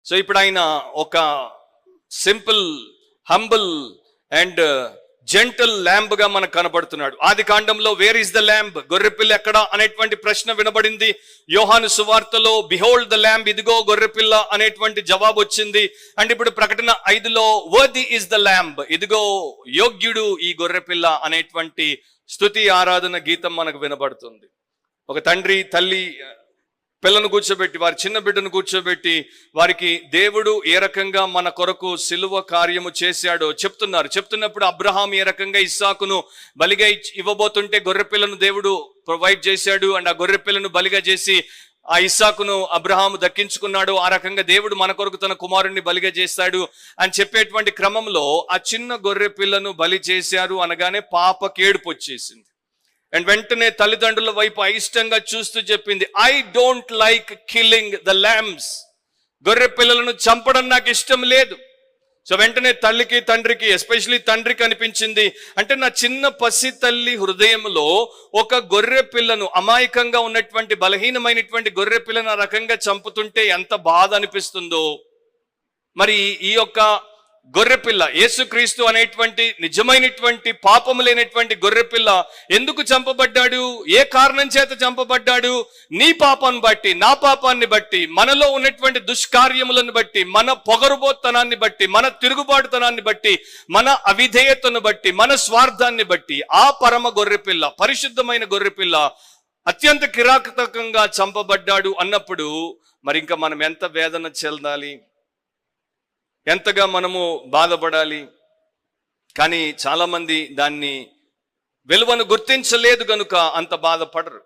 So ఇప్పుడు ఆయన ఒక simple, humble and gentle lamb గా మనకు కనబడుతున్నాడు. ఆది కాండంలో వేర్ ఇస్ ద ల్యాంబ్, గొర్రెపిల్ల ఎక్కడ అనేటువంటి ప్రశ్న వినబడింది. యోహాను సువార్తలో బిహోల్డ్ ద ల్యాంబ్, ఇదిగో గొర్రెపిల్ల అనేటువంటి జవాబు వచ్చింది. అండ్ ఇప్పుడు ప్రకటన 5లో వర్ది ఇస్ ద ల్యాంబ్, ఇదిగో యోగ్యుడు ఈ గొర్రెపిల్ల అనేటువంటి స్తుతి ఆరాధన గీతం మనకు వినబడుతుంది. ఒక తండ్రి తల్లి పిల్లను కూర్చోబెట్టి, వారి చిన్న బిడ్డను కూర్చోబెట్టి వారికి దేవుడు ఏ రకంగా మన కొరకు సిలువ కార్యము చేశాడో చెప్తున్నప్పుడు అబ్రహాం ఏ రకంగా ఇస్సాకును బలిగా ఇవ్వబోతుంటే గొర్రెపిల్లను దేవుడు ప్రొవైడ్ చేశాడు. అండ్ ఆ గొర్రెపిల్లను బలిగా చేసి ఆ ఇస్సాకును అబ్రహాము దక్కించుకున్నాడు. ఆ రకంగా దేవుడు మన కొరకు తన కుమారుణ్ణి బలిగా చేశాడు అని చెప్పేటువంటి క్రమంలో ఆ చిన్న గొర్రె పిల్లను బలి చేశారు అనగానే పాపకి ఏడుపు వచ్చేసింది. అండ్ వెంటనే తల్లిదండ్రుల వైపు అయిష్టంగా చూస్తూ చెప్పింది, I don't like killing the lambs, గొర్రె పిల్లలను చంపడం నాకు ఇష్టం లేదు. సో వెంటనే తల్లికి తండ్రికి, ఎస్పెషలీ తండ్రికి అనిపించింది, అంటే నా చిన్న పసి తల్లి హృదయంలో ఒక గొర్రె పిల్లను, అమాయకంగా ఉన్నటువంటి బలహీనమైనటువంటి గొర్రె పిల్లను ఆ రకంగా చంపుతుంటే ఎంత బాధ అనిపిస్తుందో. మరి ఈ యొక్క గొర్రెపిల్ల యేసుక్రీస్తు అనేటువంటి నిజమైనటువంటి పాపము లేనటువంటి గొర్రెపిల్ల ఎందుకు చంపబడ్డాడు, ఏ కారణం చేత చంపబడ్డాడు? నీ పాపాన్ని బట్టి, నా పాపాన్ని బట్టి, మనలో ఉన్నటువంటి దుష్కార్యములను బట్టి, మన పొగరుబోత్తనాన్ని బట్టి, మన తిరుగుబాటుతనాన్ని బట్టి, మన అవిధేయతను బట్టి, మన స్వార్థాన్ని బట్టి ఆ పరమ గొర్రెపిల్ల, పరిశుద్ధమైన గొర్రెపిల్ల అత్యంత కిరాతకంగా చంపబడ్డాడు అన్నప్పుడు మరి ఇంకా మనం ఎంత వేదన చెందాలి, ఎంతగా మనము బాధపడాలి. కానీ చాలా మంది దాన్ని విలువను గుర్తించలేదు గనుక అంత బాధపడరు.